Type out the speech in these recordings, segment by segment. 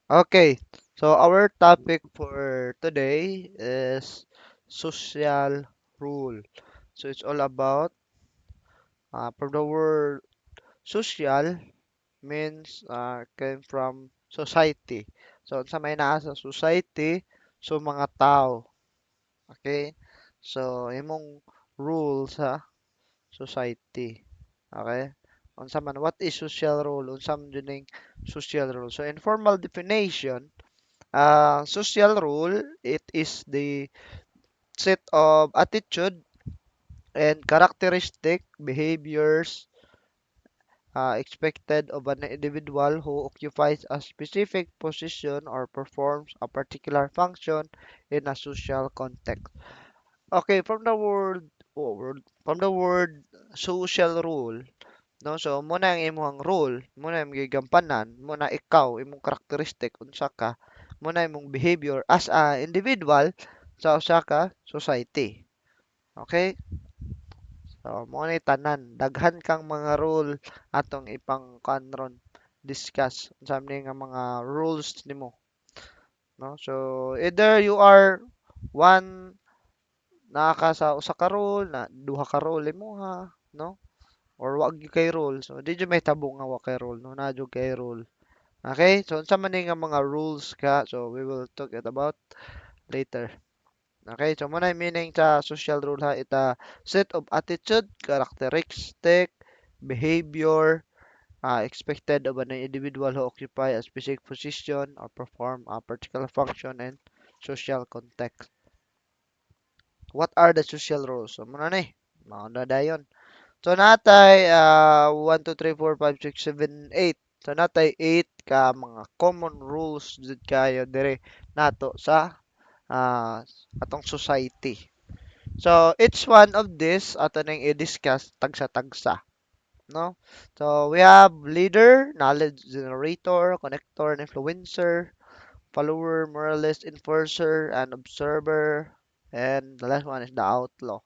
Okay, so our topic for today is social rule. So it's all about from the word social means came from society. So sa may naa sa society, so mga tao. Okay? So imong rule sa society. Okay? Unsa man what is social rule? Unsa man juning social rule? So in formal definition, social rule, it is the set of attitude and characteristic behaviors expected of an individual who occupies a specific position or performs a particular function in a social context. Okay, from the word social rule, no? So muna ang imong rule, muna ang gigampanan, muna ikaw imong characteristic unsa ka, muna imong behavior as a individual sa usa ka society. Okay? So mo ni tanan, daghan kang mga rule atong ipang kanron discuss unsa man nga mga rules nimo, no? So either you are one naa ka sa usa ka rule, na duha ka rule imuha, no? Or wag gyud kay rule. So di jud may tabo nga wa kay rule, no? Na jud kay rule. Okay? So unsa man nga mga rules ka? So we will talk it about later. Okay? So muna yung meaning sa social rule ha, ita set of attitude, characteristic, behavior expected of an individual who occupy a specific position or perform a particular function in social context. What are the social rules? So muna ni, mauna dayon. So natay 1, 2, 3, 4, 5, 6, 7, 8. So natay 8 ka mga common rules jud kayo dire nato sa atong society. So each one of this ato nang i-discuss tagsa-tagsa, no? So we have leader, knowledge generator, connector, and influencer, follower, moralist, enforcer, and observer, and the last one is the outlaw.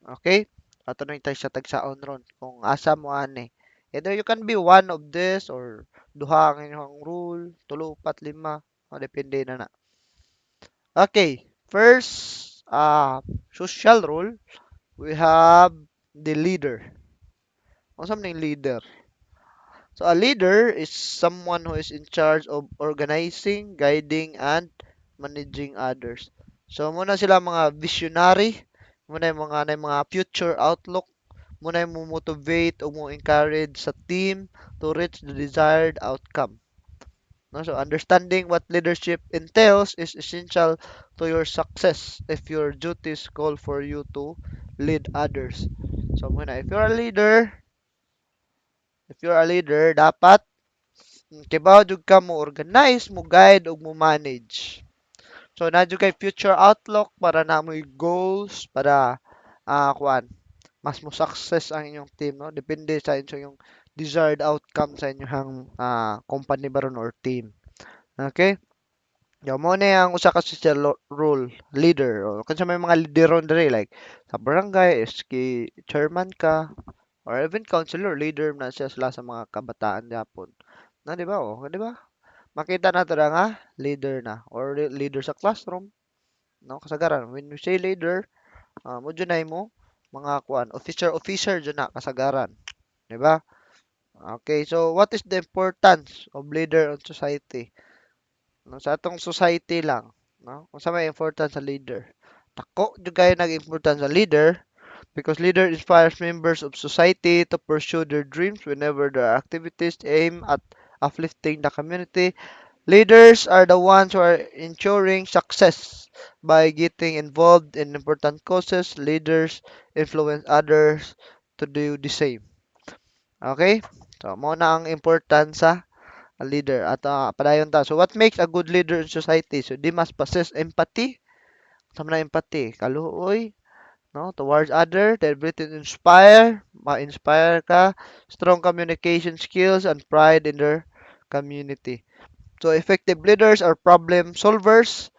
Okay? Ato na yung tagsa-tagsaon ron kung asa mo ani. Either you can be one of this or duha ang inyong rule, tulo, upat, lima, depende na na. Okay, first social rule, we have the leader. Ano sa leader? So a leader is someone who is in charge of organizing, guiding, and managing others. So muna sila mga visionary, muna yung mga future outlook, muna yung mo motivate o mo encourage sa team to reach the desired outcome. No? So understanding what leadership entails is essential to your success if your duties call for you to lead others. So muna, if you're a leader, dapat kibaw jud ka mo organize, mo guide ug mo manage. So na jud kay future outlook para na mo goals para kuan mas mo success ang inyong team, no? Depende sa inyong desired outcome sa inyong company baron or team. Okay? Yo mo na ang usa ka social rule, leader. O kunsa may mga leaderon diri like sa barangay is ki chairman ka or even councilor, leader na siya sila sa mga kabataan gyapon. Na di ba? Oh, di ba? Makita nato na nga leader na or leader sa classroom, no? Kasagaran when you say leader, mo junay mo mga kuan officer jud na kasagaran, di ba? Okay, so what is the importance of leader on society? No, sa atong society lang, no? Unsa may importance sa leader? Tako jud kayo nag-importance sa leader because leader inspires members of society to pursue their dreams whenever their activities aim at uplifting the community. Leaders are the ones who are ensuring success by getting involved in important causes. Leaders influence others to do the same. Okay? So, mo na ang importance sa leader. At padayon ta. So, what makes a good leader in society? So, they must possess empathy. Sama na empathy. Kaluoy, no? Towards other. The ability to inspire. Ma-inspire ka. Strong communication skills and pride in their community. So effective leaders are problem solvers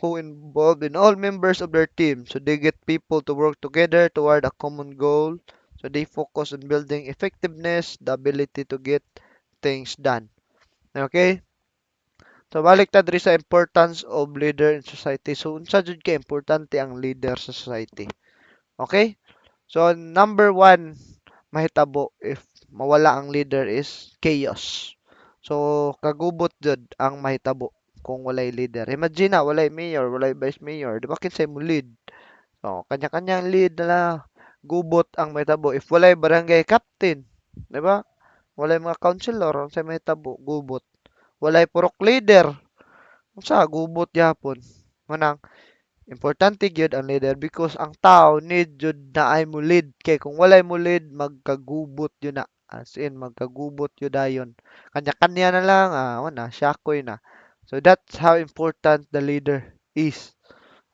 who involve in all members of their team. So they get people to work together toward a common goal. So they focus on building effectiveness, the ability to get things done. Okay? So balik ta diri sa importance of leader in society. So unsa jud ka importante ang leader sa society? Okay? So number one, mahitabo if mawala ang leader is chaos. So kagubot jud ang mahitabo kung walay leader. Imagine na walay mayor, walay vice mayor, di ba kinsay mo lead? So kanya-kanyang lead na gubot ang mahitabo if walay barangay captain, di ba? Walay mga councilor, unsay mahitabo gubot. Walay purok leader, unsa gubot gyapon. Manang importante gyud ang leader because ang tao need jud na ay mo lead kay kung walay mo lead magkagubot yun na as in magkagubot yun dayon kanya-kanya na lang wala syakoy na so that's how important the leader is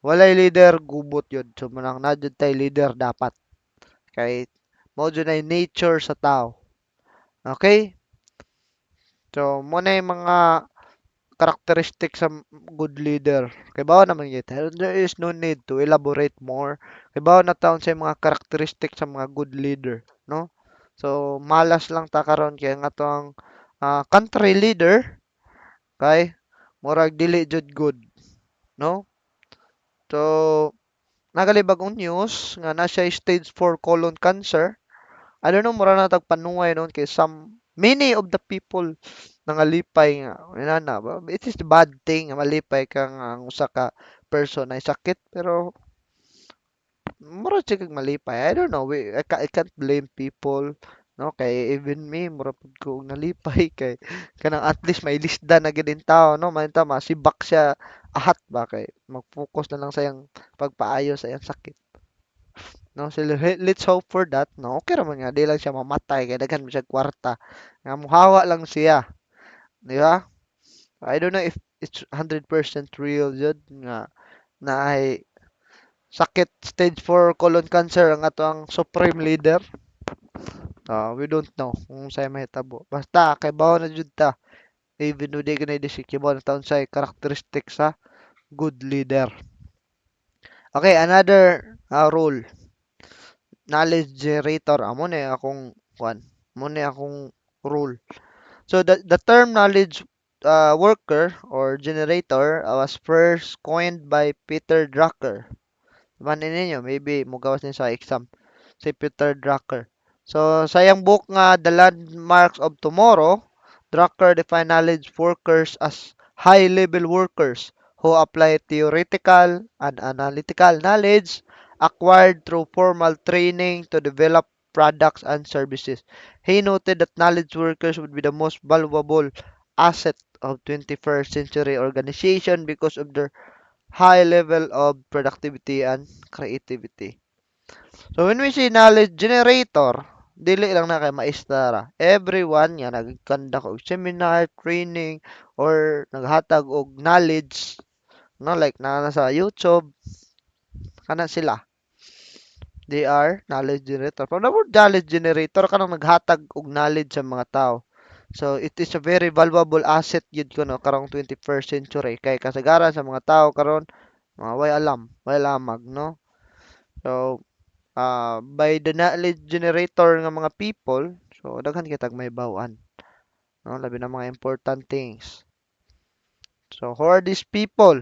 walay leader gubot yun so manang na jud tay leader dapat kay mao jud ay nature sa tao okay so mo na yung mga characteristic sa good leader. Kay bawo naman kita. There is no need to elaborate more. Kay bawo na taon sa mga characteristic sa mga good leader, no? So malas lang ta karon kay nga to ang country leader kay murag dili jud good, no? So nagalibag ang news nga na siya stage 4 colon cancer. I don't know mura na tag panuway noon kay some many of the people nangalipay nga inana ba it is the bad thing nga malipay ka nga ang usa ka person ay sakit pero mura siya kag malipay I don't know I can't blame people no kay even me mura pud ko og nalipay kay kanang at least may lisda na gid in tao no man ta masibak siya ahat ba kay mag-focus na lang sa iyang pagpaayo sa iyang sakit no so let's hope for that no okay ra man nga di lang siya mamatay kay daghan man siya kwarta nga muhawa lang siya di ba I don't know if it's 100% real jud nga na ay sakit stage 4 colon cancer ang ato ang supreme leader. We don't know kung say mahitabo. Basta kay bawo na jud ta. Even though di ganay disikibo na taon say characteristic sa good leader. Okay, another rule. Knowledge generator. Amo na akong kwan. Amo na akong rule. So the term knowledge worker or generator was first coined by Peter Drucker. Manin ninyo, maybe mugawas din sa exam si Peter Drucker. So sa iyang book nga The Landmarks of Tomorrow, Drucker defined knowledge workers as high-level workers who apply theoretical and analytical knowledge acquired through formal training to develop products and services. He noted that knowledge workers would be the most valuable asset of 21st century organization because of their high level of productivity and creativity. So when we say knowledge generator, dili lang na kay maestra. Everyone nga nagkandak og seminar, training, or naghatag og knowledge, no like na sa YouTube, kana sila. They are knowledge generator. From the word knowledge generator, kanang naghatag og knowledge sa mga tao. So it is a very valuable asset yun ko no karong 21st century kay kasagaran sa mga tao karon way alam, way lamag no. So by the knowledge generator nga mga people, so daghan kitag may bawaan, no? Labi na mga important things. So who are these people?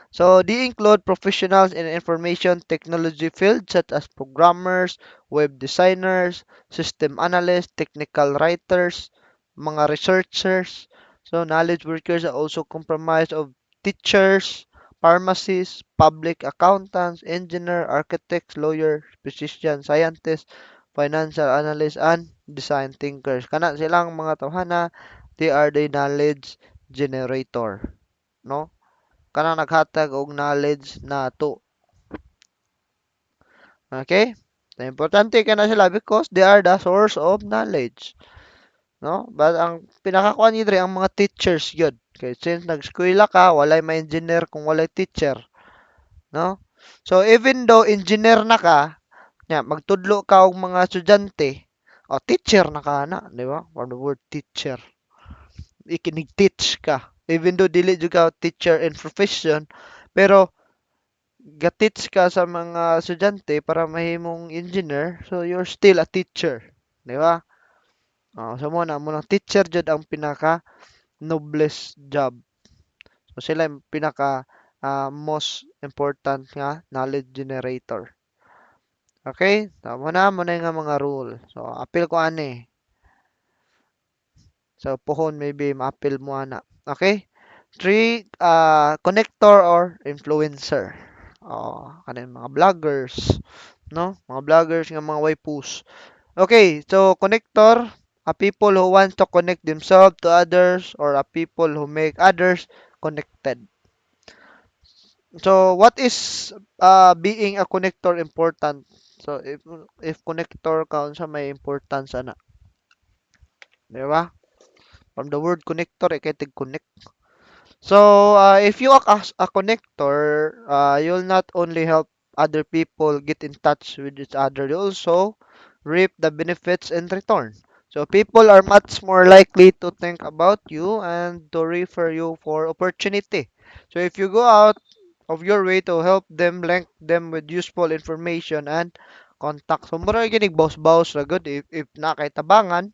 So they include professionals in information technology fields such as programmers, web designers, system analysts, technical writers, mga researchers. So knowledge workers are also comprised of teachers, pharmacists, public accountants, engineer, architects, lawyers, physicians, scientists, financial analysts, and design thinkers. Kana silang mga tawhana, they are the knowledge generator. No? Kanang naghatag og knowledge nato. Okay? So, importante kana sila because they are the source of knowledge. No? But ang pinakakuan ni dre ang mga teachers gyud. Okay, since nag-eskwela ka, walay may engineer kung walay teacher, no? So even though engineer na ka, magtudlo ka og mga estudyante, o teacher na ka na, di ba? From the word teacher. Ikinig-teach ka. Even though dili jud ka teacher in profession, pero gatits ka sa mga estudyante para mahimong engineer, so you're still a teacher. Di ba? So mo na, mo teacher jud ang pinaka noblest job. So sila yung pinaka most important nga knowledge generator. Okay? Tama na mo na nga mga rule. So apil ko ani. So pohon maybe ma-apil mo ana. Okay? Three, connector or influencer. Oh, kanin mga vloggers, no? Mga vloggers nga mga waipus. Okay, so connector, a people who want to connect themselves to others or a people who make others connected. So what is being a connector important? So if connector ka unsa may importance ana, di ba? From the word connector, kay connect. So, if you act as a connector, you'll not only help other people get in touch with each other, you also reap the benefits in return. So, people are much more likely to think about you and to refer you for opportunity. So, if you go out of your way to help them, link them with useful information and contact. So, mura ginig boss-boss ra good if na kay tabangan,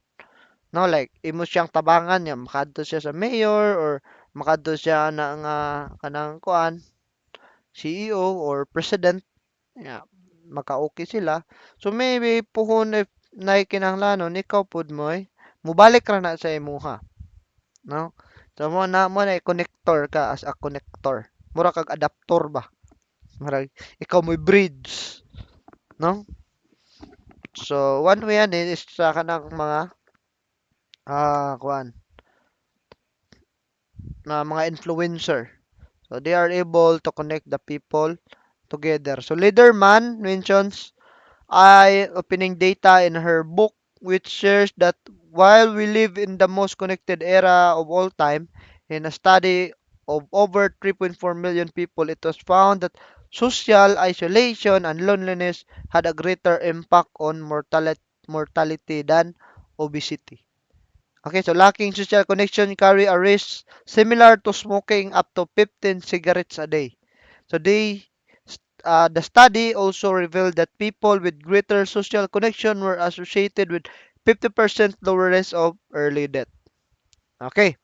no, like imo siyang tabangan niya makadto siya sa mayor or makadto siya na nga kanang kuan CEO or president yeah, maka-okay sila. So maybe puhon if nay kinahanglanon ikaw pud moy mubalik ra na sa imuha, no? So mo na connector ka as a connector. Mura kag adaptor ba? Mura ikaw moy bridge, no? So one way yan is sa kanang mga kuan na mga influencer. So they are able to connect the people together. So Lederman mentions eye-opening data in her book, which shares that while we live in the most connected era of all time, in a study of over 3.4 million people, it was found that social isolation and loneliness had a greater impact on mortality than obesity. Okay, so lacking social connection carry a risk similar to smoking up to 15 cigarettes a day. So the study also revealed that people with greater social connection were associated with 50% lower risk of early death. Okay.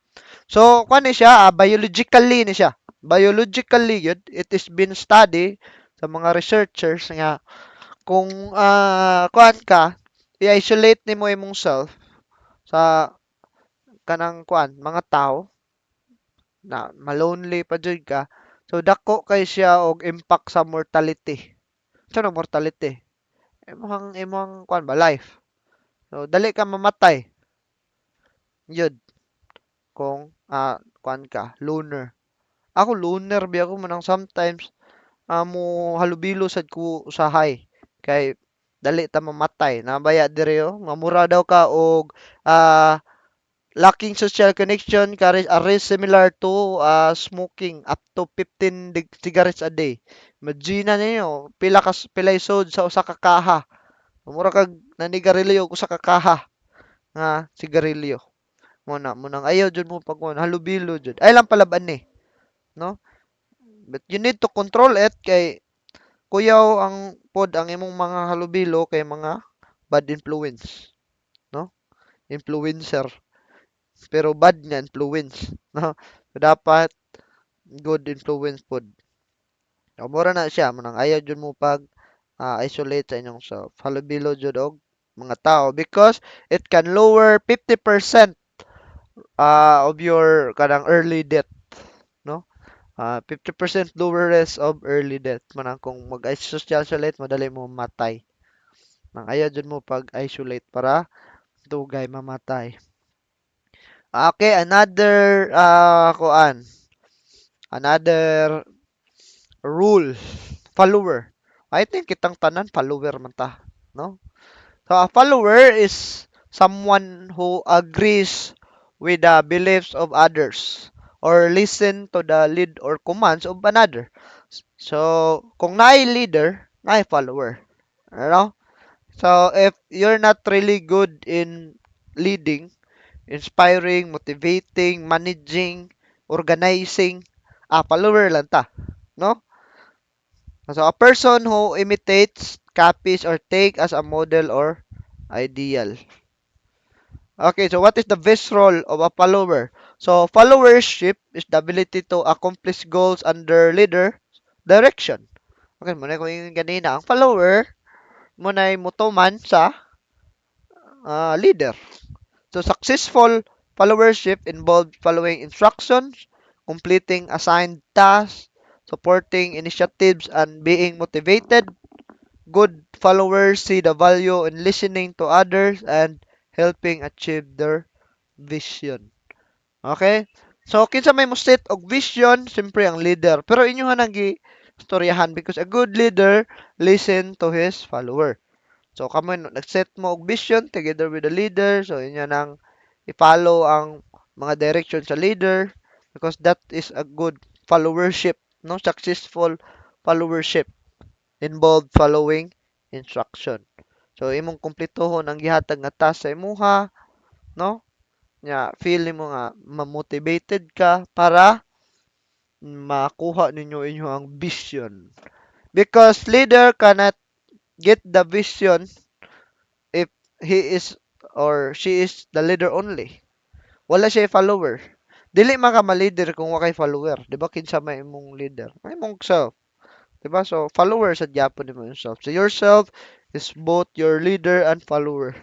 So, kung ni siya, biologically ni siya. Biologically yun, it is been studied sa mga researchers nga kung kuan ka, i-isolate nimo imong self sa kanang kuan mga tao na malonely pa jud ka. So dako kay siya og impact sa mortality. Sa no mortality? Imong kuan ba life. So dali ka mamatay. Yun kung kuan ka loner. Ako loner bi ako manang sometimes mo halubilo sad ko usahay kay dali ta mamatay. Nabaya diri mamura daw ka og lacking social connection carries a risk similar to smoking up to 15 cigarettes a day. Imagine ninyo, pila isod sa usa ka kaha. Mura kag nanigarilyo og usa ka kaha nga sigarilyo. Mo nang ayaw jud mo pag halubilo jud. Ay lang palaban ni, no? But you need to control it kay kuyaw ang pod ang imong mga halubilo kay mga bad influence, no? Influencer. Pero bad nga influence, no? So, dapat good influence pod. So, mura na siya manang ayaw jud mo pag isolate sa inyong self. Halubilo jud og mga tao because it can lower 50% of your kanang early death, no? 50% lower risk of early death. Manang kung mag-isolate, madali mo matay. Nang ayaw jud mo pag-isolate para dugay mamatay. Okay, another rule, follower. I think kitang tanan follower man ta, no? So a follower is someone who agrees with the beliefs of others or listen to the lead or commands of another. So kung naay leader, naay follower. You So if you're not really good in leading, inspiring, motivating, managing, organizing, follower lang ta, no? So a person who imitates, copies, or take as a model or ideal. Okay, so what is the best role of a follower? So followership is the ability to accomplish goals under leader direction. Okay, muna ko yung ganina. Ang follower, muna mutuman sa leader. So successful followership involved following instructions, completing assigned tasks, supporting initiatives, and being motivated. Good followers see the value in listening to others and helping achieve their vision. Okay? So, kinsa may mo set og vision, siyempre ang leader. Pero inyo nang istoryahan because a good leader listen to his follower. So, kamo nag-set mo og vision together with the leader. So, inyo nang i-follow ang mga direction sa leader because that is a good followership, no? Successful followership involved following instruction. So, imong kumplituhon ang gihatag nga task sa imuha, no? Nya, feel mo nga ma-motivated ka para makuha ninyo inyong vision. Because leader cannot get the vision if he is or she is the leader only. Wala siya follower. Dili man ka ma-leader kung wa kay follower. Di ba kinsa may imong leader? May imong self. Di ba? So, follower sa Japan mo yourself. So, yourself is both your leader and follower.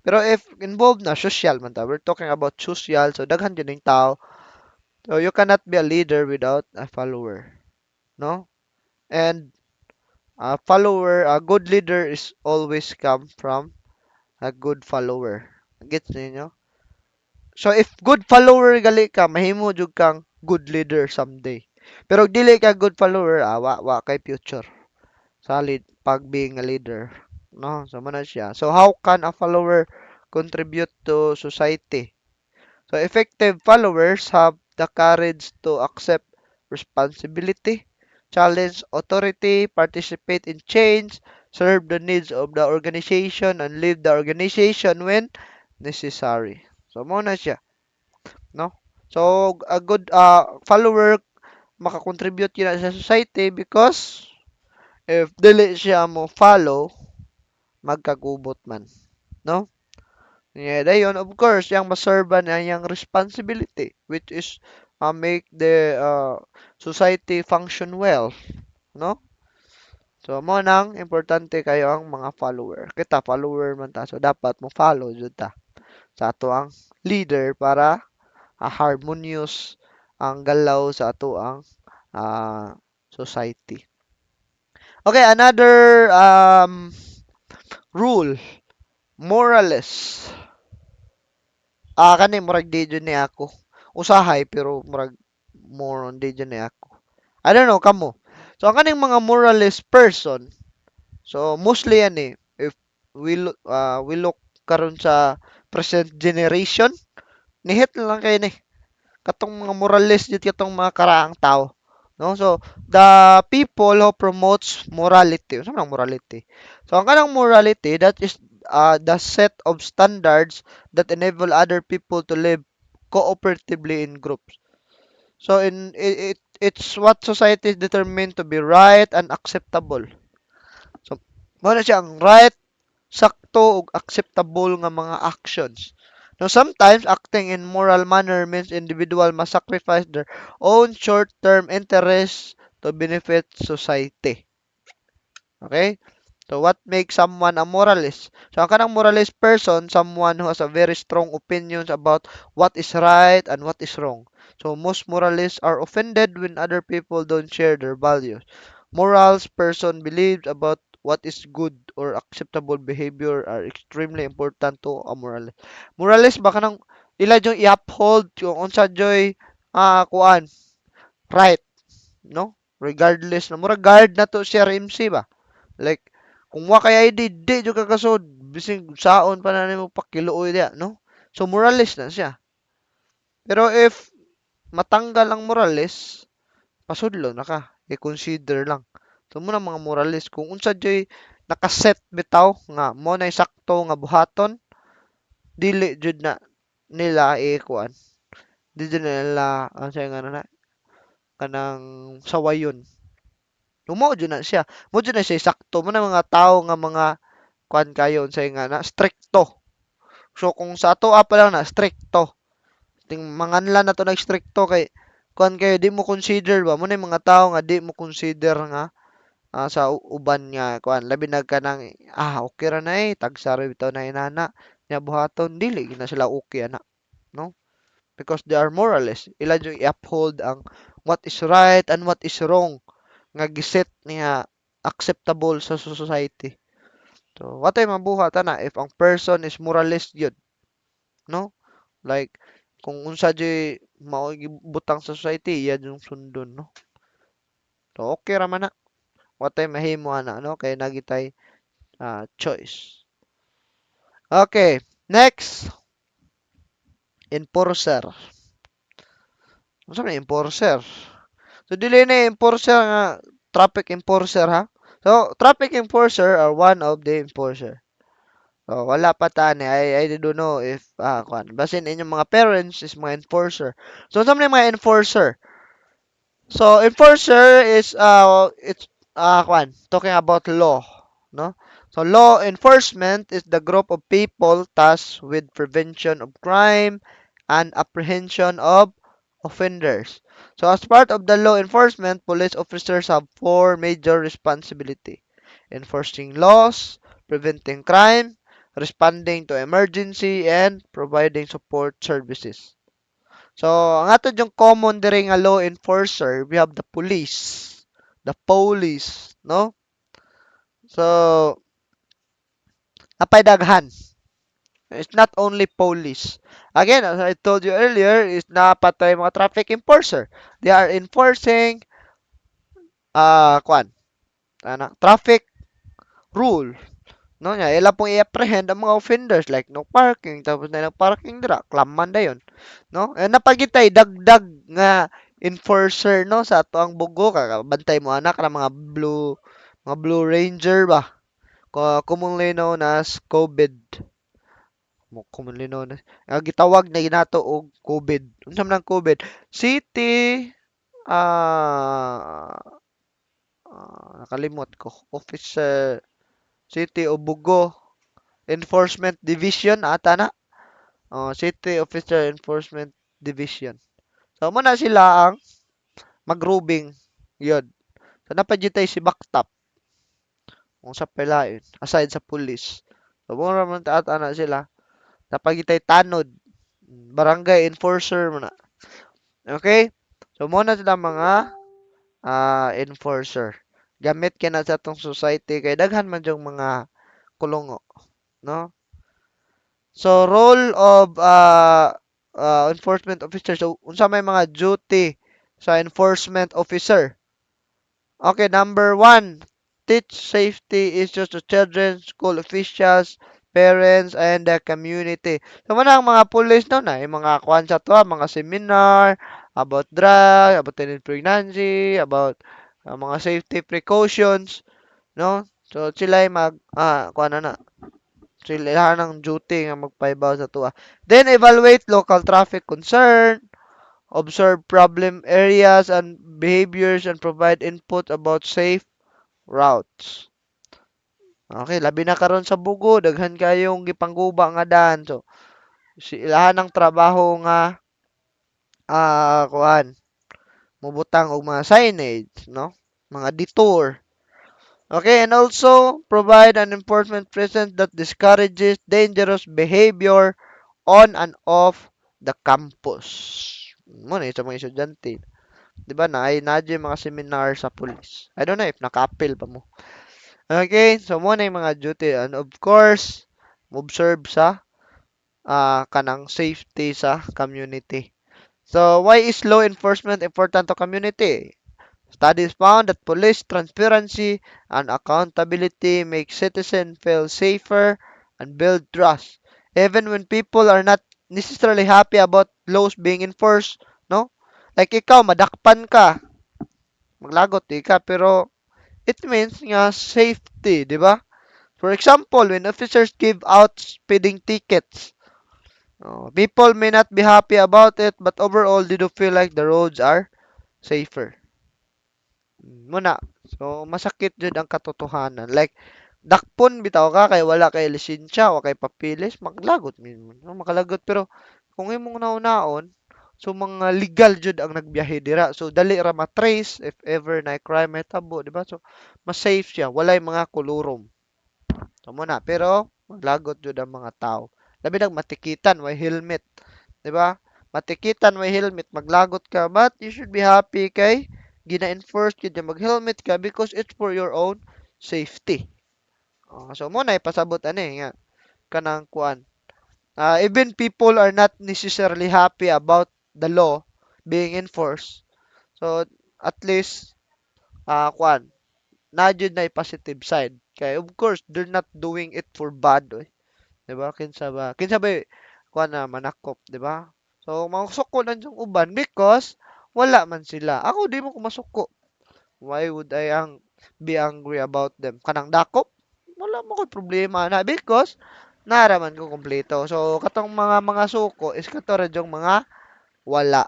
Pero if involved na social man ta, we're talking about social, so daghan din yung tao. So, you cannot be a leader without a follower. No? And a follower, a good leader is always come from a good follower. Gets niyo? So if good follower gali ka, mahimo jud kang good leader someday. Pero kung dili ka good follower, wa kay future. Solid pag being a leader. No, so man siya. So how can a follower contribute to society? So effective followers have the courage to accept responsibility, challenge authority, participate in change, serve the needs of the organization, and lead the organization when necessary. So mo na siya, no? So a good follower makakontribute yun sa society because if dili siya mo follow, magkagubot man, no? Yeah, dayon of course yang maserban na yang responsibility which is make the society function well, no? So mo nang importante kayo ang mga follower. Kita follower man ta, so dapat mo follow jud ta sa ato ang leader para harmonious ang galaw sa ato ang society. Okay, another rule, morales. Kani murag di jud ni ako. Usahay pero murag more on di jud ni ako. I don't know kamo. So ang kaning mga moralist person, so mostly yan eh if we look karon sa present generation, nihit lang kay ni katong mga moralist jud katong mga karaang tao. No? So, the people who promotes morality. Ano ang morality? So, ang kanang morality, that is the set of standards that enable other people to live cooperatively in groups. So, it's what society is determined to be right and acceptable. So, mo na siya ang right, sakto, ug acceptable nga mga actions. Now, sometimes acting in moral manner means individual must sacrifice their own short-term interests to benefit society. Okay? So, what makes someone a moralist? So, ang kanang moralist person, someone who has a very strong opinions about what is right and what is wrong. So, most moralists are offended when other people don't share their values. Morals person believes about what is good or acceptable behavior are extremely important to a moralist. Moralist baka nang ila yung i-uphold yung unsa joy kuan right, no? Regardless na mura guard na to si RMC ba? Like kung wa kay ID di jud ka kasod bising saon pa na nimo pakiluoy dia, no? So moralist na siya. Pero if matanggal ang moralist, pasudlo na ka. I-consider lang. So muna mga moralist kung unsa joy nakaset bitaw nga mo na sakto nga buhaton, dili jud na nila kuan. Dili jud na nila ang say nga na kanang sawayon. Mo jud na siya. Mo jud na siya sakto mo na mga tao nga mga kuan kayo say nga na stricto. So kung sa ato pa lang na stricto, ting manganlan na to nagstrikto kay kuan kayo di mo consider ba mo na yung mga tao nga di mo consider nga sa uban nga kuan labi na kanang okay ra na tagsa ra bitaw na inana nya buhaton dili gid na sila okay ana no because they are moralists ila yung i-uphold ang what is right and what is wrong nga giset niya acceptable sa society. So, watay mabuhat ana if ang person is moralist gyud, no? Like kung unsa jay mao butang sa society, iya yung sundon, no? So, okay ra man na. Watay mahimo ana, no? Kay nagitay choice. Okay, next, enforcer. Unsa man enforcer? So, dili na enforcer nga traffic enforcer ha. So, traffic enforcer are one of the enforcer. Oh, wala pa tani. I don't know if kuan. Basin inyong mga parents is mga enforcer. So sa mga enforcer. So enforcer is it's kuan talking about law, no? So law enforcement is the group of people tasked with prevention of crime and apprehension of offenders. So as part of the law enforcement, police officers have four major responsibility: enforcing laws, preventing crime, responding to emergency, and providing support services. So, ang ato yung common diri nga law enforcer, we have the police, no? So, napay daghan. It's not only police. Again, as I told you earlier, is napatay mga traffic enforcer. They are enforcing kwan, traffic rule. No nya, ila pong i-apprehend ang mga offenders like no parking, tapos na ng parking dira, klaman dayon. No? Napagitay dagdag nga enforcer no sa ato ang bugo bantay mo anak ng mga blue ranger ba commonly known as COVID commonly known as gitawag na ginato og COVID unsa man ang COVID city ah nakalimot ko officer city o bugo enforcement division ata na city officer enforcement division so mo na sila ang magrubing yun. So, napadyutay si Baktap kung sa pelayon, aside sa pulis. So, mo naman taata na sila. Napagitay tanod, barangay enforcer mo na. Okay? So, mo na sila mga enforcer. Gamit kaya na sa atong society kay daghan man yung mga kulongo, no? So, role of enforcement officer. So, unsa may mga duty sa enforcement officer? Okay, number one, teach safety issues to children, school officials, parents, and the community. So, muna ang mga police no na, yung mga kwan sa to, mga seminar about drug, about teen pregnancy, about mga safety precautions, no? So, sila ay kwan na, sila ng duty nga magpaibaw sa tuwa. Then, evaluate local traffic concern, observe problem areas and behaviors, and provide input about safe routes. Okay, labi na karon sa Bugo, daghan kayong gipangguba nga daan. So, silahan ng trabaho nga kuan, mubutang og mga signage, no? Mga detour. Okay, and also provide an enforcement presence that discourages dangerous behavior on and off the campus. Mo na sa mga estudyante. 'Di ba na ay nadyo mga seminar sa police. I don't know if naka-appeal pa mo. Okay, so mo na yung mga duty and of course, observe sa kanang safety sa community. So, why is law enforcement important to community? Studies found that police transparency and accountability make citizens feel safer and build trust. Even when people are not necessarily happy about laws being enforced, no? Like ikaw, madakpan ka, maglagot ka, pero it means nga safety, di ba? For example, when officers give out speeding tickets, people may not be happy about it, but overall, they do feel like the roads are safer. Muna. So, masakit jud ang katotohanan. Like, dakpon bitaw ka kay wala kay lisensya o kay papilis, maglagot mo. Makalagot pero kung imong naunaon, So mga legal jud ang nagbiyahe dira. So dali ra matrace if ever na crime mahitabo, di ba? So mas safe siya, walay mga kulurom. So mo na, pero maglagot jud ang mga tao. Labi nang matikitan way helmet, di ba? Matikitan way helmet, maglagot ka, but you should be happy kay gina-enforce gyud na mag-helmet ka because it's for your own safety. So mo na ipasabot ani nga kanang kuan. Even people are not necessarily happy about the law being enforced. So at least kuan na jud na positive side. Kay of course they're not doing it for bad, oy. 'Di ba? Kinsa ba kuan na manakop, 'di ba? So masuko lang yung uban because wala man sila. Ako di mo ko masuko. Why would I be angry about them? Kanang dakop, wala mo ko problema na because naraman ko kompleto. So katong mga suko is kato ra yung mga wala.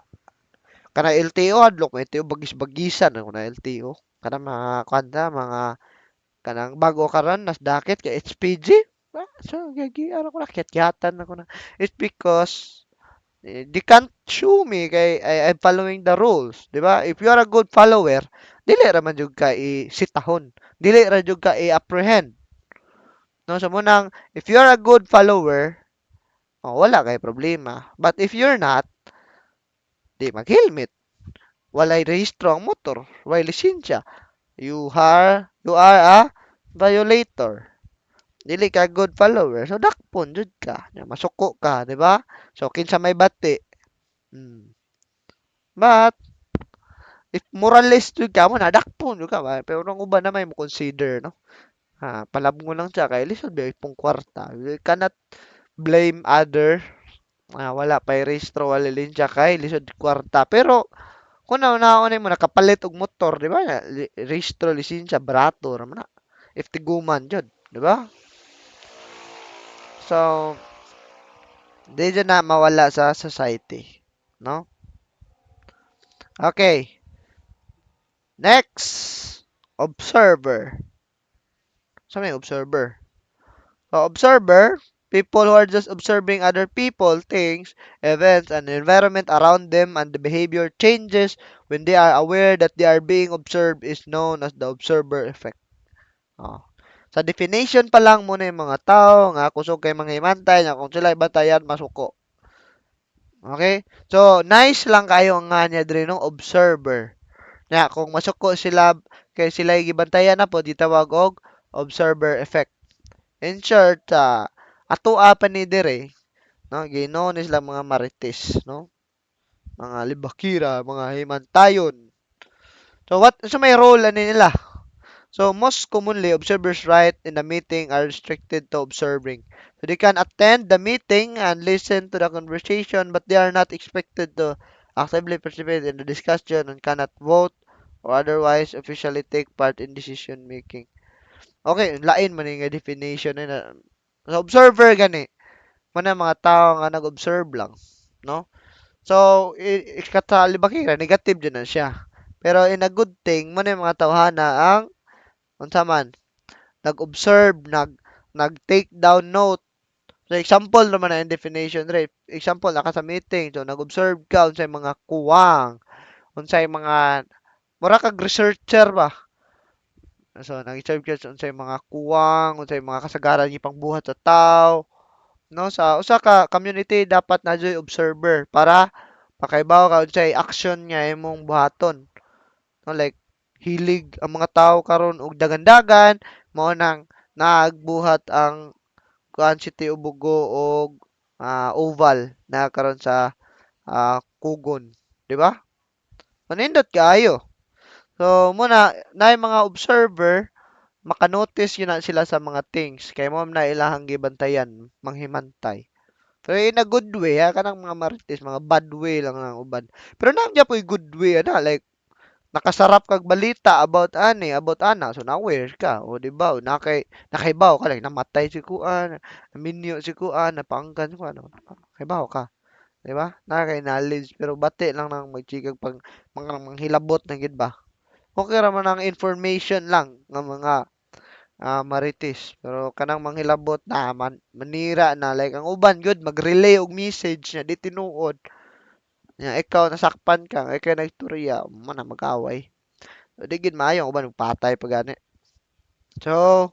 Kana LTO hadlok may LTO bagis-bagisan ako na LTO. Kana mga kanta mga kanang bago karon nas dakit kay HPG. So gagi ano ko na kiat-kiatan ako na. It's because they can't sue me kay I'm following the rules, di ba? If you are a good follower, dili ra man jud ka i-sitahon. Dili ra jud ka i-apprehend. No, so munang if you are a good follower, wala kay problema. But if you're not, di mag-helmet. Walay rehistro ang motor, walay lisensya. You are a violator. Dili ka good follower. So dakpon jud ka. Masuko ka, di ba? So kinsa may bati. Hmm. But if moralist jud ka mo na dakpon jud ka ba. Pero nang uban na may mo consider, no? Palabngon lang siya kay lisod ba pong kwarta. You cannot blame other. Wala pa rehistro wala linsya kay lisod kwarta. Pero kung nauna mo nakapalit og motor, di ba? Rehistro lisensya barato ra man na. If tiguman jud, di ba? So, di dyan na mawala sa society, no? Okay, next, observer. So, may observer. So, observer, people who are just observing other people, things, events, and the environment around them, and the behavior changes when they are aware that they are being observed is known as the observer effect. Oh. Sa definition pa lang muna yung mga tao nga kusog kay mga himantay nga kung sila batayan masuko. Okay? So, nice lang kayo nga niya diri no observer. Nya kung masuko sila kay sila gibantayan na po gitawag og observer effect. In short, atoa pa ni dire, no? Gino ni sila mga marites, no? Mga libakira, mga himantayon. So may role ani nila. So most commonly, observers right in the meeting are restricted to observing. So they can attend the meeting and listen to the conversation, but they are not expected to actively participate in the discussion and cannot vote or otherwise officially take part in decision making. Okay, lain man nga definition na. So, observer gani. Mana mga tao nga nag-observe lang, no? So, ikatalibakira, negative din na siya. Pero in a good thing, man yung mga tawhana ang unsa man nag-observe, nag-take down note. So example naman na in definition right. Example naka sa meeting, so nag-observe ka unsay mga kuwang, unsay mga mura kag researcher ba. So nag-observe ka sa unsay mga kuwang, unsay mga kasagaran ni pangbuhat sa tao, no? Sa usa ka community dapat na observer para makaibaw ka unsay action nga imong buhaton. No, like hilig ang mga tao karon og dagan-dagan mao nang nagbuhat ang kuan City Ubugo og oval na karon sa Kugon, di ba? Manindot kaayo. So muna na mga observer maka-notice yun na sila sa mga things kay mo na ilahang gibantayan manghimantay. Pero in a good way, kanang mga marites, mga bad way lang ang uban. Pero nandiya po good way, like nakasarap kag balita about ana so na-aware ka o di ba o nakaibaw ka like namatay si kuan minyo si kuan napanggan si kuan nakaibaw ka di ba nakakay knowledge pero bati lang nang magchikag pag mga manghilabot na gid ba okay ra man ang information lang ng mga marites pero kanang manghilabot na manira na like ang uban good mag-relay og message na di tinuod Nya ikaw nasakpan ka, ikaw nagturya, mo na mag-away. So, di gid maayo uban patay pa gani. So,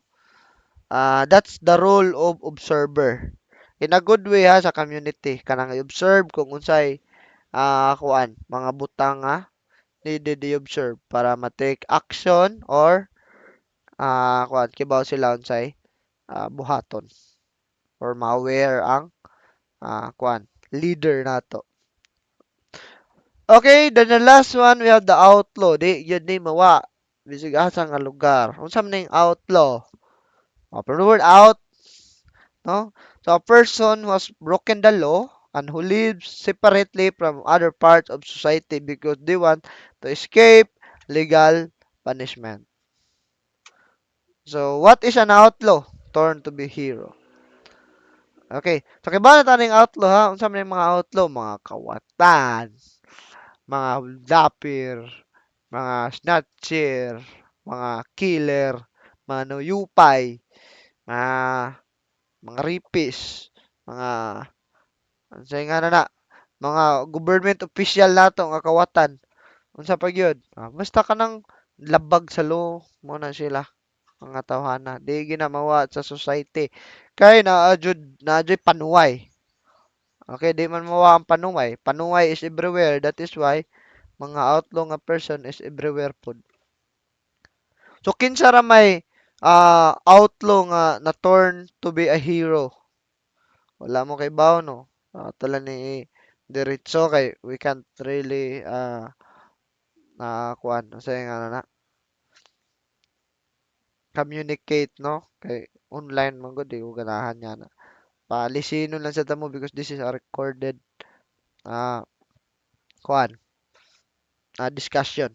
that's the role of observer. In a good way ha sa community kanang i-observe kung unsay kuan mga butang nga needed i-observe para ma-take action or kuan kibaw sila unsay buhaton or ma-aware ang kuan leader nato. Okay, then the last one we have the outlaw. Di yun ni mawa bisig asa nga lugar. Unsa man ning outlaw? From the word out, no? So a person who has broken the law and who lives separately from other parts of society because they want to escape legal punishment. So what is an outlaw? Turn to be hero. Okay. So kay ba na taning outlaw ha? Unsa man yung mga outlaw? Mga kawatan, mga dapir, mga snatcher, mga killer, mga nuyupay, mga mga rapist, mga unsay nga na mga government official nato nga kawatan. Unsa pa gyud? Basta kanang labag sa law mo na sila mga tawhana. Di ginamawa sa society. Kay na jud panuway. Okay, di man mawa ang panuway. Panuway is everywhere. That is why mga outlaw nga person is everywhere pod. So kinsa ra may outlaw nga na turn to be a hero? Wala mo kay bawo no. Tala ni diretso kay we can't really kuan sa nga na communicate no kay online man gud di ko ganahan niya na. Palisino lang sa tamo because this is a recorded ah kuan discussion.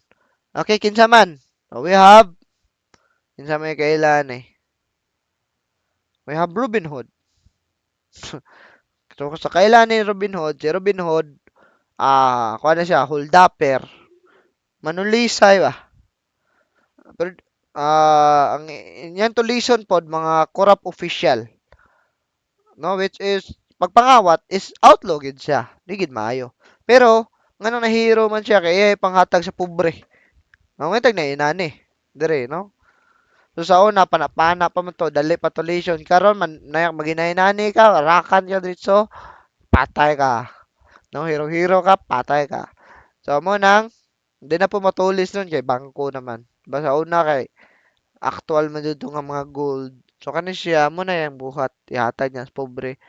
Okay, kinsa man? We have kinsa may kailan eh. We have Robin Hood. So sa kailan ni Robin Hood, si Robin Hood kuan na siya, holdapper, manulisay ba? Pero ang inyang tulisan pod mga corrupt official, no, which is pagpangawat is outlaw gid siya, di gid maayo. Pero nganong na hero man siya kay panghatag sa pobre. Ang tag na inani, dire no. So sa una panapana pa man to, dali patulation karon man nayak maginay-nani ka, rakan ka dito, patay ka. No, hero-hero ka, patay ka. So mo nang hindi na po matulis nun kay bangko naman. Basta una kay actual man jud nga mga gold. So kani siya mo na yang buhat ihatag niya sa pobre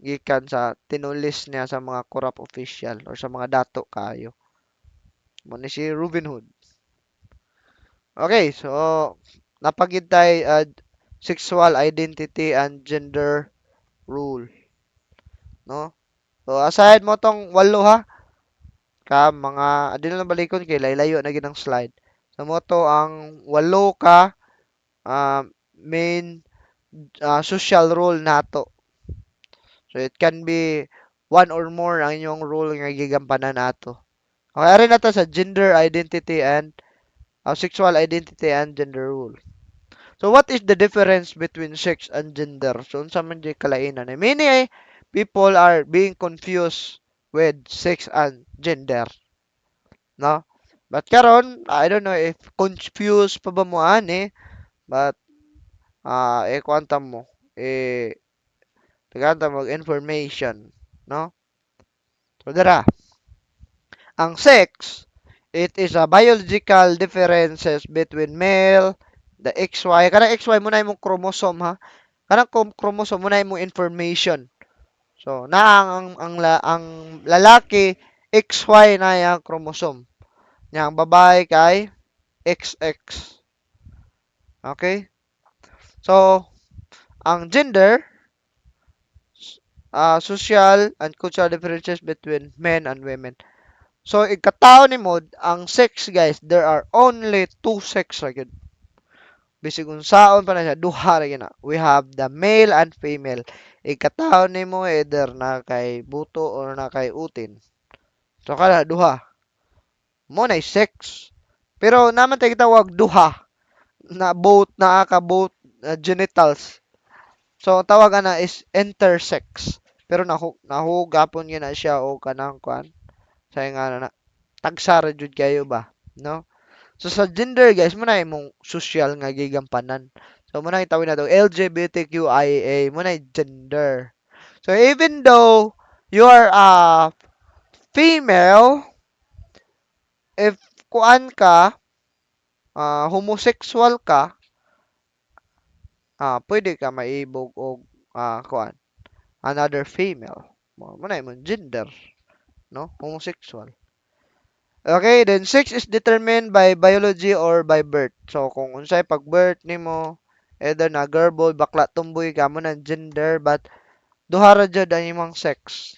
gikan sa tinulis niya sa mga corrupt official or sa mga dato kayo. Mo ni si Robin Hood. Okay, so napagitay sexual identity and gender rule, no? So aside mo tong walo ha, ka mga adil na balikon kay laylayo na ginang slide. So mo to ang walo ka main social role nato. So it can be one or more ang inyong role nga gigampanan nato. Okay, ari na ta sa gender identity and sexual identity and gender role. So what is the difference between sex and gender? So unsa man di kalainan? Many people are being confused with sex and gender, no? But karon, I don't know if confused pa ba mo ani, but kwanta mo tagata mag information, no? So dara, ang sex it is a biological differences between male, the XY. Kanang XY mo na imong chromosome ha. Kanang chromosome mo na imong information. So na ang lalaki XY na yang chromosome. Yang babae kay XX. Okay? So ang gender social and cultural differences between men and women. So, ikataon ni mo, ang sex, guys, there are only two sex ra gyud. Bisig unsaon pa na siya, duha ra gyud na. We have the male and female. Ikataon ni mo, either na kay buto or na kay utin. So, kada duha. Mo na sex. Pero naman tayo tawag duha na both na ka both genitals. So, ang tawag na is intersex. Pero nahugapon yun na siya o kanang kwan Say nga na tagsara jud kayo ba, no? So sa gender guys, mo na imong social nga gigampanan. So mo na itawid na to LGBTQIA, mo na gender. So even though you are a female, if kuan ka, homosexual ka, pwede ka maibog og kuan another female. Mo na imong gender, no? Homosexual. Okay, then sex is determined by biology or by birth. So kung unsay pag birth nimo, either na girl boy, bakla tumboy ka mo ng gender, but duha ra jud ang imong sex.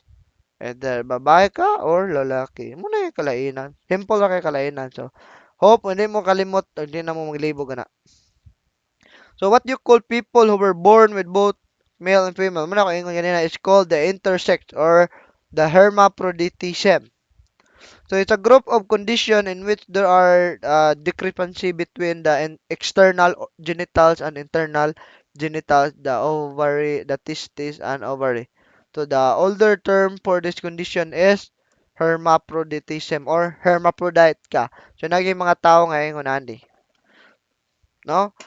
Either babae ka or lalaki. Mo na yung kalainan. Simple ra kay kalainan. So hope hindi mo kalimot, hindi na mo maglibog na. So what you call people who were born with both male and female, mo na ko ingon ganina, is called the intersex or the hermaphroditism. So it's a group of condition in which there are discrepancy between the external genitals and internal genitals, the ovary, the testes, and ovary. So the older term for this condition is hermaphroditism or hermaphrodite ka. So naging mga tao ngayon ani, no?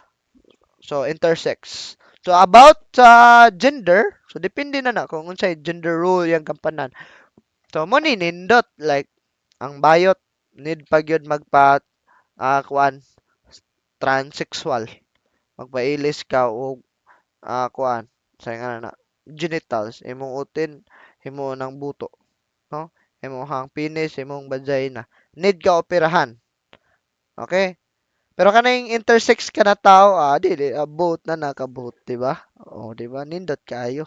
So intersex. So about gender, so depende na kung unsay gender role yang kampanan. So mo ni nindot like ang bayot need pa gyud magpa kuan transsexual, magpailis ka og kuan sa nga na genitals imong utin himo ng buto, no? Imong penis, imong vagina need ka operahan. Okay, pero kaning intersex ka na tao dili both na nakaboth, di ba? Oh, di ba, nindot kayo.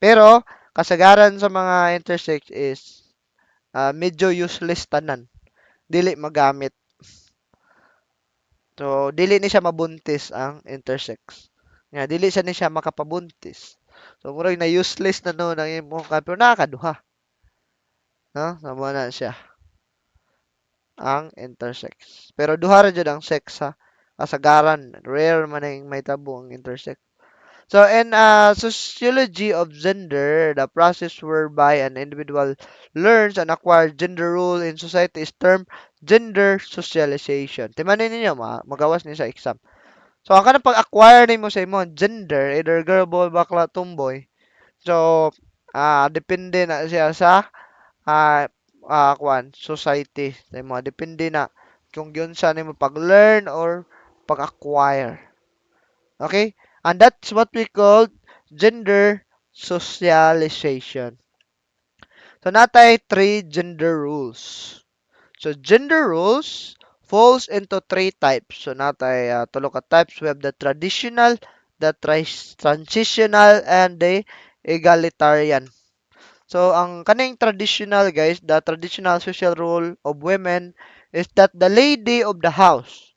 Pero kasagaran sa mga intersex is medyo useless tanan, dili magamit. So, dili ni siya mabuntis ang intersex. Nga, dili siya ni siya makapabuntis. So, murag na useless na no ang imong pero nakakaduha. No? Samo na siya ang intersex. Pero duha ra jud ang sex ha. Kasagaran, rare man ang may tabo ang intersex. So, in sociology of gender, the process whereby an individual learns and acquires gender role in society is termed gender socialization. Timanin ninyo, magawas ni sa exam. So, ang kanang pag-acquire nimo sa imong gender, either girl, boy, bakla, tomboy. So, depende na siya sa society. Sa imo, depende na kung yun sa nimo pag-learn or pag-acquire. Okay? And that's what we call gender socialization. So, natay three gender rules. So, gender rules falls into three types. So, natay tulo ka types. We have the traditional, the transitional, and the egalitarian. So, ang kaning traditional, guys, the traditional social role of women is that the lady of the house,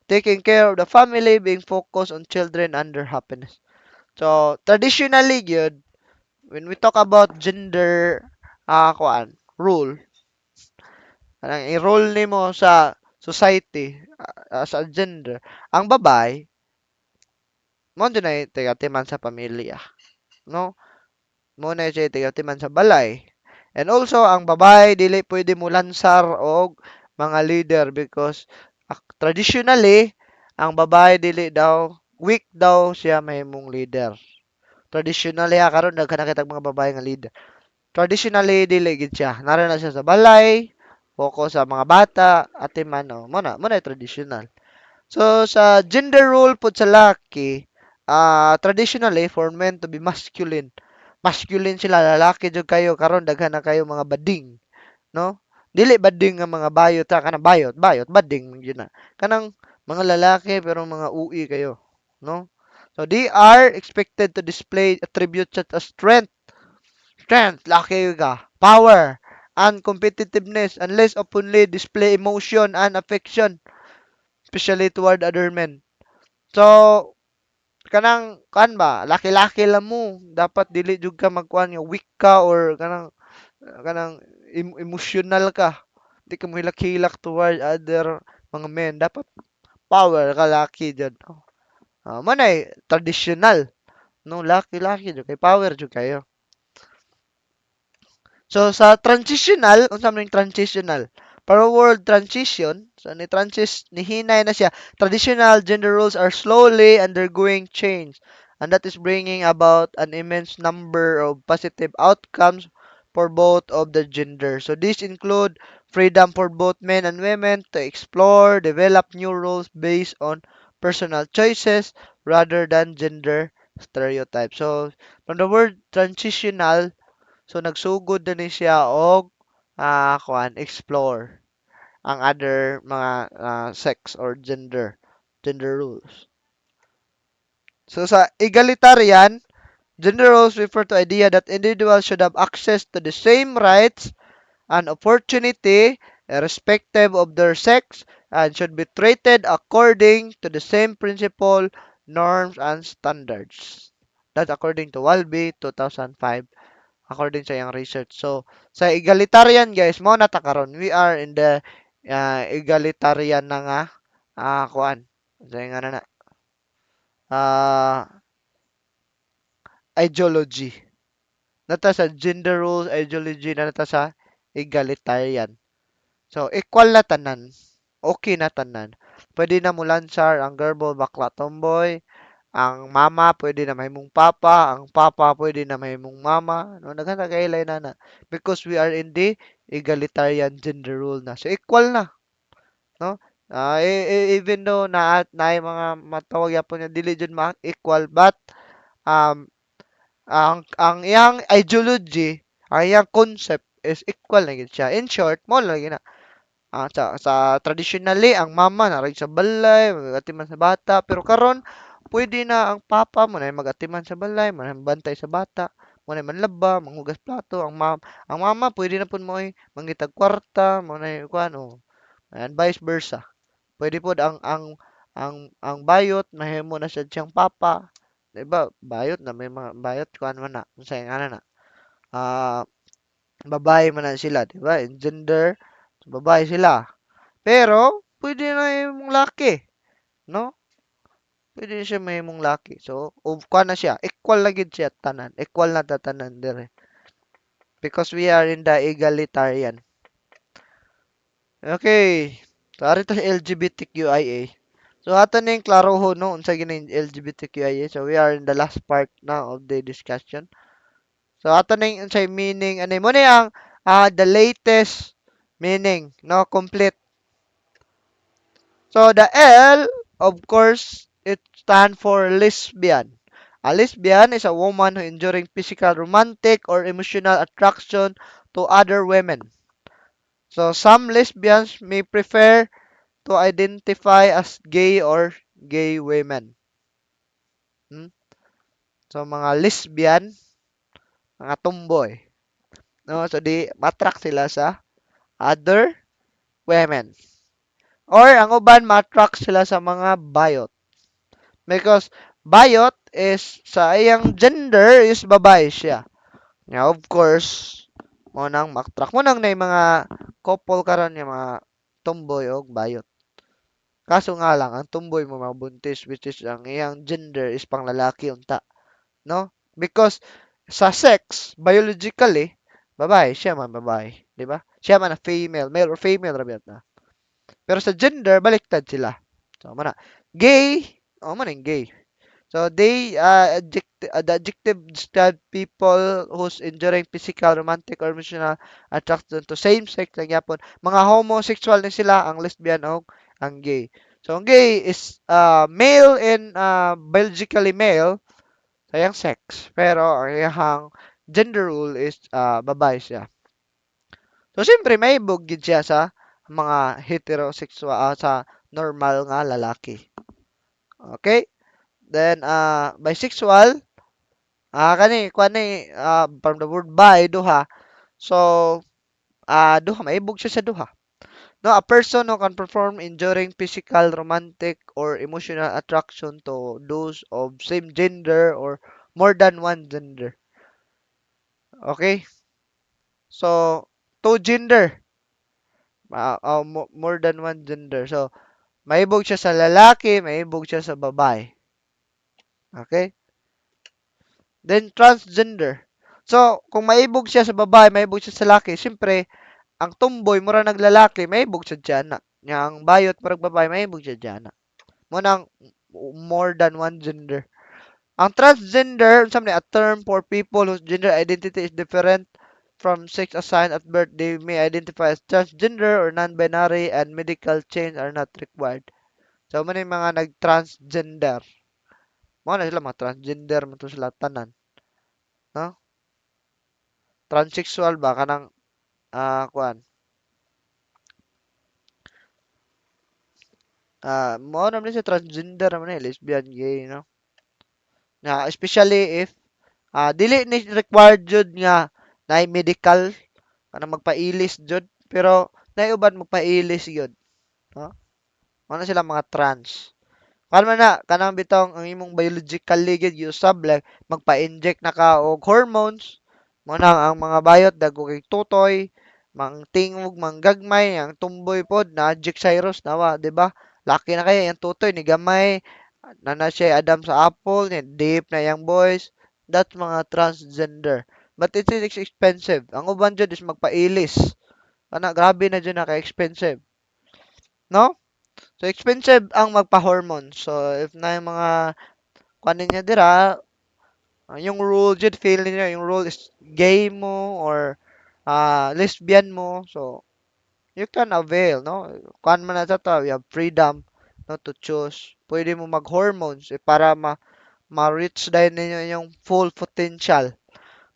taking care of the family, being focused on children and their happiness. So, traditionally, good, when we talk about gender, rule, anang i-role nimo sa society, sa gender, ang babae, mo din ay tigatiman sa pamilya, no? Mo na siya tigatiman sa balay. And also, ang babae, dili pwede mo lansar og mga leader because traditionally, ang babae dili daw, weak daw siya mahimong leader. Traditionally, karon daghan na kitag mga babae nga leader. Traditionally, dili gid siya. Nara na siya sa balay, focus sa mga bata, atiman, mo na traditional. So, sa gender role po sa laki, traditionally, for men to be masculine. Masculine sila, lalaki jud kayo, karon daghan na kayo mga bading, no? Dili bading nga mga bayot, kanang bayot, bading, yun na. Kanang mga lalaki, pero mga ui kayo, no? So, they are expected to display attributes such as strength, laki ka, power, and competitiveness, unless openly display emotion and affection, especially toward other men. So, kanang kan ba, laki-laki lang mo, dapat dili jud ka magkuan nga weak ka or kanang emotional ka. Di ka mo hilak-hilak toward other mga men. Dapat power ka laki jud. Manay traditional, no, laki-laki jud kay power jud kayo. So sa transitional, unsa man yung transitional? Para word transition, so ni hinay na siya. Traditional gender roles are slowly undergoing change, and that is bringing about an immense number of positive outcomes for both of the gender. So these include freedom for both men and women to explore, develop new roles based on personal choices rather than gender stereotypes. So from the word transitional, so nagsugod na ni siya og explore ang other mga sex or gender rules. So sa egalitarian, gender roles refer to idea that individuals should have access to the same rights and opportunity irrespective of their sex and should be treated according to the same principle, norms, and standards. That's according to Walby 2005 according sa iyang research. So, sa egalitarian guys, mo na ta karon. We are in the egalitarian na nga kuan. Sa nga na ah ideology. Nata sa gender roles ideology na nata sa egalitarian. So, equal na tanan. Okay na tanan. Pwede na mo lansar ang girl bakla tomboy, ang mama pwede na mahimong papa, ang papa pwede na mahimong mama, no nagkakailay na because we are in the egalitarian gender rule na. So equal na, no? Even though na yung mga matawag yapon nga dili jud ma equal but um ang iyang ideology, ang iyang concept is equal na gid siya. In short, mo lang na sa traditionally ang mama na rin sa balay, magatiman sa bata, pero karon pwede na ang papa mo na magatiman sa balay, mo na bantay sa bata, mo na manlaba, manghugas plato, ang mama pwede na pud mo mangitag kwarta, mo na kuan and vice versa. Pwede pod ang bayot mahimo na sa siyang papa. Diba? Bayot na may mga bayot kuan man na, sa nga na. Ah, babae man na sila, diba? In gender, babae sila. Pero, pwede na yung laki, no? Pwede siya may mong laki. So, kuha na siya. Equal na gid siya tanan. Equal na tatanan dire. Because we are in the egalitarian. Okay. So, arito sa LGBTQIA. So, ato na yung klaro ho, no? Unsa gina yung LGBTQIA. So, we are in the last part now of the discussion. So, ato na yung unsay meaning. Ano mo na yung the latest meaning, no? Complete. So the L, of course, it stands for lesbian. A lesbian is a woman who enduring physical, romantic, or emotional attraction to other women. So some lesbians may prefer to identify as gay or gay women. Hmm? So mga lesbian, mga tomboy. No, so di matrak sila sa other women. Or ang uban matrak sila sa mga bayot. Because bayot is sa iyang gender is babae siya. Now, of course, mo nang maktrack mo nang na yung mga couple karon yung mga tomboy o bayot. Kaso nga lang, ang tomboy mo mabuntis which is ang iyang gender is pang lalaki unta. No? Because sa sex, biologically, babae, siya man babae. Di ba? Siya man na female, male or female rabiat na. Pero sa gender, baliktad sila. So, mana. Gay, man yung gay. So they the adjective describe people who's enduring physical, romantic, or emotional attraction to same sex lang yapon. Mga homosexual na sila ang lesbian o ang gay. So ang gay is male and biologically male sa iyang sex, pero ang iyang gender role is babae siya. So siyempre may gid siya sa mga heterosexual sa normal nga lalaki. Okay? Then bisexual kani kuani from the word bi duha. So duha maibog siya sa duha. No, a person who can perform enduring physical, romantic, or emotional attraction to those of same gender or more than one gender. Okay? So two gender, more than one gender. So maibog siya sa lalaki, maibog siya sa babae. Okay? Then transgender. So, kung maibog siya sa babae, maibog siya sa laki, siyempre, ang tomboy, mura naglalaki, maibog siya dyan na. Yang bayot, murag babae, maibog siya dyan na. Muna ang more than one gender. Ang transgender, something a term for people whose gender identity is different from sex assigned at birth. They may identify as transgender or non-binary and medical change are not required. So, man yung mga nag-transgender. Mga na sila, mga transgender, man to sila tanan. No? Transsexual ba? Kanang, kuan. Mo naman siya transgender naman lesbian, gay, no? Na, especially if, dili ni required jud nga na medical, kanang magpailis jud. Pero, naiuban magpailis yun. No? Ano sila mga trans. Kalma na, kanang bitong ang imong biological ligid usab like magpa-inject na ka og hormones. Mo na ang mga bayot dagko kay tutoy, mang tingog, mang gagmay, ang tumboy pod na Jack Cyrus nawa, di ba? Laki na kaya yung tutoy ni gamay, na siya Adam sa apple, ni deep na yang boys. That's mga transgender. But it is expensive. Ang uban dyan is magpailis. Ana, grabe na dyan na ka-expensive. No? So, expensive ang magpa-hormone. So, if na yung mga kuanin niya dira, yung rule dyan, feel niya, yung rule is gay mo or lesbian mo. So, you can avail, no? Kuan man na sa to, you have freedom no, to choose. Pwede mo mag-hormones para ma-reach din ninyo yung full potential.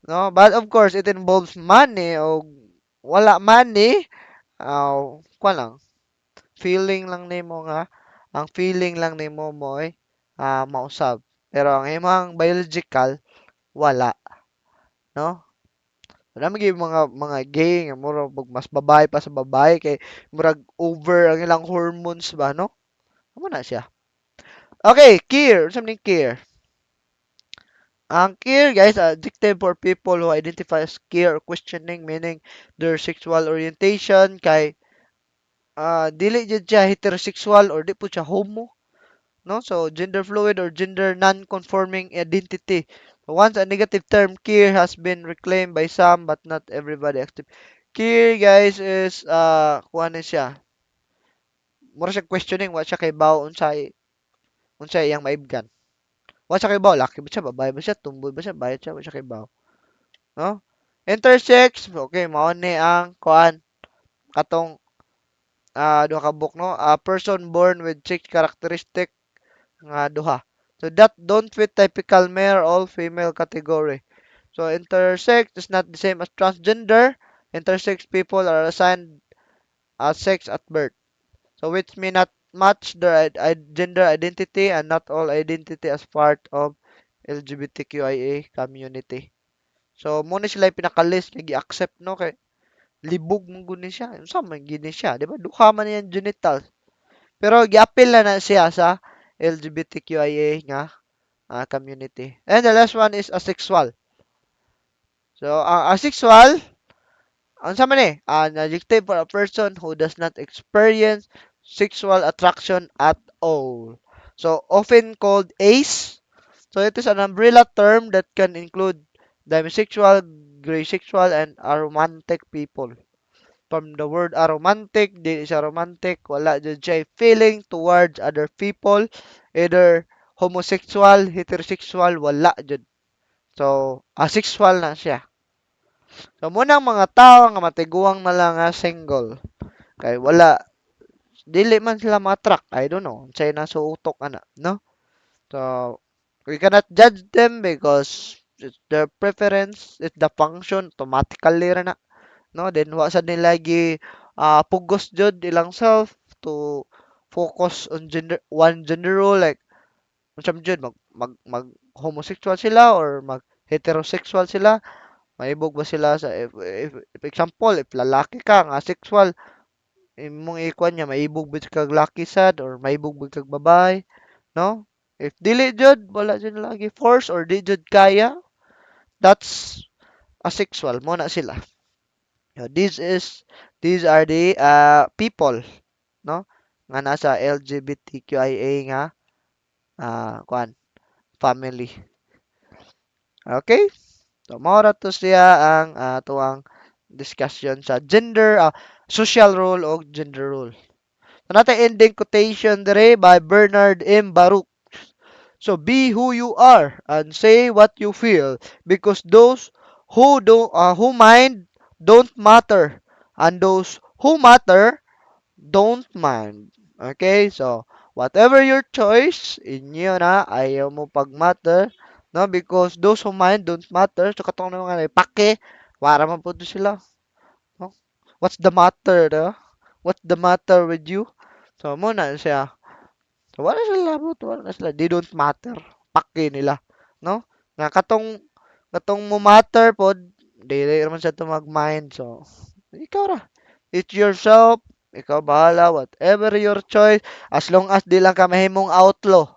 No? But of course, it involves money o wala money, kuan lang, feeling lang nimo nga ang feeling lang nimo mo ay mausab. Pero ang imong biological wala, no? Wala gyud mga gay nga mura mas babae pa sa babae kay murag over ang ilang hormones ba, no? Amo na siya. Okay, queer. Something queer. Ang queer, guys, adjective for people who identify as queer or questioning, meaning their sexual orientation kay dili jud siya heterosexual or di po siya homo. No? So, gender fluid or gender non-conforming identity. So, once a negative term, queer has been reclaimed by some but not everybody active. Queer, guys, is, kuha na siya. Mura siya questioning, wa siya kay bao, unsay iyang maibgan. Wa siya kay bao, laki ba siya, babae ba siya, tumboy ba siya, bayad siya, wa siya kay bao. No? Intersex, okay, mao ni ang, kuan, katong, duha ka book, no? A person born with six characteristic nga duha. So that don't fit typical male or female category. So intersex is not the same as transgender. Intersex people are assigned a sex at birth. So which may not match their gender identity and not all identity as part of LGBTQIA community. So mo ni sila yung pinaka-list nga gi-accept no kay libog mong guni siya. Unsa man gini siya, di ba? Duha man yan genitals. Pero gi-appeal na siya sa LGBTQIA nga community. And the last one is asexual. So, asexual, ang sama ni, an adjective for a person who does not experience sexual attraction at all. So, often called ace. So, it is an umbrella term that can include demisexual, graysexual, and aromantic people. From the word aromantic, di siya romantic, wala dyan siya feeling towards other people, either homosexual, heterosexual, wala dyan. So, asexual na siya. So, munang mga tao nga matiguang na lang nga single. Kay wala, dili man sila ma-attract. I don't know. Say na suutok ana, no? So, we cannot judge them because it's their preference, it's the function, automatically ra na. No? Then, wa sa nila gi pugos jud ilang self to focus on one gender role like unsa man jud mag homosexual sila or mag heterosexual sila. Maibog ba sila sa if example, if lalaki ka nga sexual, imong ikuan niya maibog ba kag laki sad or maibog ba kag babae, no? If dili jud wala jud lagi force or di jud kaya, that's asexual mo na sila. So, these are the people, no? Nga nasa LGBTQIA nga kuan family. Okay? So mao ra to siya ang tuang discussion sa gender, social role o gender role. So natin ending quotation dire by Bernard M. Baruch. So be who you are and say what you feel because those who mind don't matter and those who matter don't mind. Okay? So whatever your choice, inyo na ayaw mo pag-matter, no? Because those who mind don't matter. So katong nga pake, wara man po sila, no? What's the matter, no? What's the matter with you? So mo na siya. So, wala sila labot, wala na sila. They don't matter. Paki nila, no? Nga katong mo matter pod, dili naman sa to mag-mind. So, ikaw ra. It's yourself. Ikaw bahala, whatever your choice. As long as di lang ka mahimong outlaw.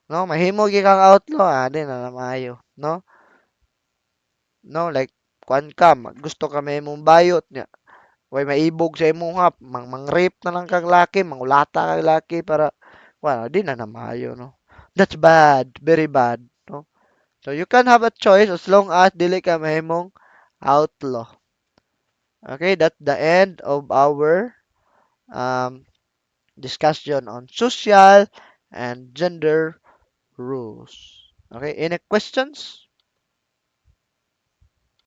No? Mahimo gi kang outlaw, di na maayo. No? No? Like, kwan ka, gusto ka mahimong bayot niya. Way maibog sa imong hap, mang-rape na lang kang laki, mangulata kang laki para well, di na maayo, no. That's bad, very bad, no. So you can have a choice as long as dili ka mahimong outlaw. Okay, that's the end of our um discussion on social and gender rules. Okay, any questions?